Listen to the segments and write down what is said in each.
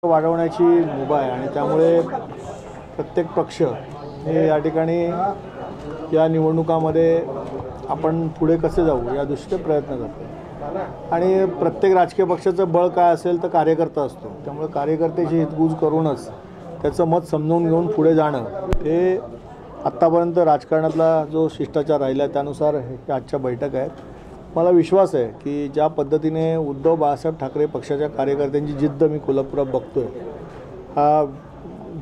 वाढवण्याची मुभा आहे आणि त्यामुळे प्रत्येक पक्ष हे या ठिकाणी या निवडणुकामध्ये आपण पुढे कसे जाऊ या दृष्टीने प्रयत्न करतो आणि प्रत्येक राजकीय पक्षाचं बळ काय असेल तर कार्यकर्ता असतो। त्यामुळे कार्यकर्त्याची हितगुज करूनच त्याचं मत समजून घेऊन पुढे जाणं हे आत्तापर्यंत राजकारणातला जो शिष्टाचार राहिला त्यानुसार आजच्या बैठक आहेत। मला विश्वास आहे की ज्या पद्धतीने उद्धव बाळासाहेब ठाकरे पक्षाच्या कार्यकर्त्यांची जिद्द मी कोल्हापुरात बघतोय, हा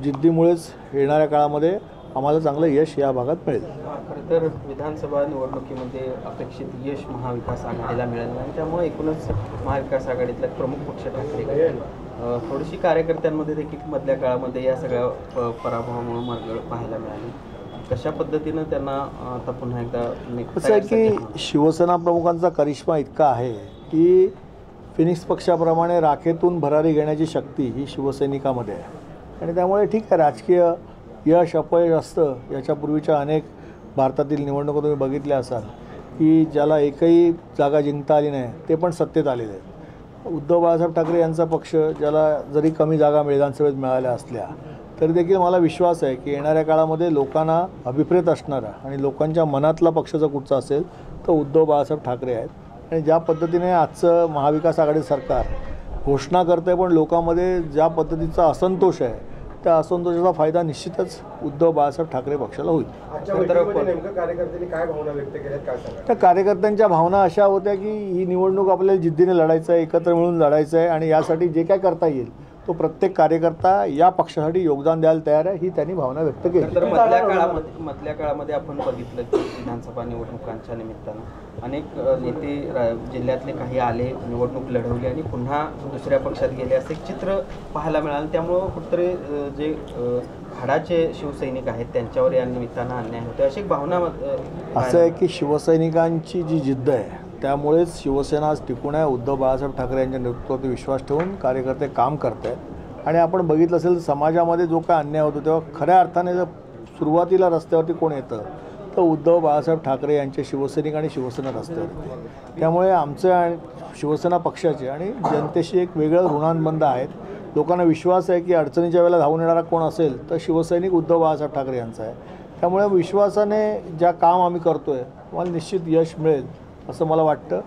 जिद्दीमुळेच येणाऱ्या काळामध्ये आम्हाला चांगलं यश या भागात मिळेल। खरं तर विधानसभा निवडणुकीमध्ये अपेक्षित यश महाविकास आघाडीला मिळालं आणि त्यामुळे एकूणच महाविकास आघाडीतला प्रमुख पक्ष ठाकरे थोडीशी कार्यकर्त्यांमध्ये देखील मधल्या काळामध्ये या सगळ्या पराभवामुळे मरगळ पाहायला मिळाली। कशा पद्धतीनं त्यांना आता पुन्हा एकदा असं आहे की शिवसेना प्रमुखांचा करिश्मा इतका आहे की फिनिक्स पक्षाप्रमाणे राखेतून भरारी घेण्याची शक्ती ही शिवसैनिकामध्ये आहे आणि त्यामुळे ठीक आहे, राजकीय यश अपयश असतं। याच्यापूर्वीच्या अनेक भारतातील निवडणुका तुम्ही बघितल्या असाल की ज्याला एकही जागा जिंकता आली नाही ते पण सत्तेत आलेले आहेत। उद्धव बाळासाहेब ठाकरे यांचा पक्ष ज्याला जरी कमी जागा विधानसभेत मिळाल्या असल्या तरी देखील मला विश्वास आहे की येणाऱ्या काळामध्ये लोकांना अभिप्रेत असणारा आणि लोकांच्या मनातला पक्ष जर कुठचा असेल तर उद्धव बाळासाहेब ठाकरे आहेत। आणि ज्या पद्धतीने आजचं महाविकास आघाडी सरकार घोषणा करतं पण लोकांमध्ये ज्या पद्धतीचा असंतोष आहे त्या असंतोषाचा फायदा निश्चितच उद्धव बाळासाहेब ठाकरे पक्षाला होईल। त्या कार्यकर्त्यांच्या भावना अशा होत्या की ही निवडणूक आपल्याला जिद्दीने लढायचं आहे, एकत्र मिळून लढायचं आहे आणि यासाठी जे काय करता येईल तो प्रत्येक कार्यकर्ता या पक्षासाठी योगदान द्यायला तयार आहे, ही त्यांनी भावना व्यक्त केली। तर मधल्या काळामध्ये आपण बघितलं की विधानसभा निवडणुकांच्या निमित्तानं अनेक नेते जिल्ह्यातले काही आले, निवडणूक लढवली आणि पुन्हा दुसऱ्या पक्षात गेले असं एक चित्र पाहायला मिळालं। त्यामुळं कुठेतरी जे हाडाचे शिवसैनिक आहेत त्यांच्यावर या निमित्तानं अन्याय होते अशी एक भावना असं आहे की शिवसैनिकांची जी जिद्द आहे त्यामुळेच शिवसेना आज टिकून आहे। उद्धव बाळासाहेब ठाकरे यांच्या नेतृत्वात विश्वास ठेवून कार्यकर्ते काम करत आहेत आणि आपण बघितलं असेल समाजामध्ये जो काय अन्याय होतो तेव्हा खऱ्या अर्थाने जर सुरुवातीला रस्त्यावरती कोण येतं तर उद्धव बाळासाहेब ठाकरे यांचे शिवसैनिक आणि शिवसेना रस्त्यावर येते। त्यामुळे आमचे आणि शिवसेना पक्षाचे आणि जनतेशी एक वेगळं ऋणानुबंध आहेत। लोकांना विश्वास आहे की अडचणीच्या वेळेला धावून येणारा कोण असेल तर शिवसैनिक उद्धव बाळासाहेब ठाकरे यांचा आहे। त्यामुळे विश्वासाने ज्या काम आम्ही करतो आहे मला निश्चित यश मिळेल असं मला वाटतं।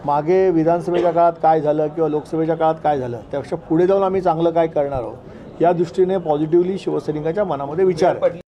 मागे विधानसभेच्या काळात काय झालं किंवा लोकसभेच्या काळात काय झालं त्यापेक्षा पुढे जाऊन आम्ही चांगलं काय करणार आहोत या दृष्टीने पॉझिटिव्हली शिवसैनिकांच्या मनामध्ये विचार आहे।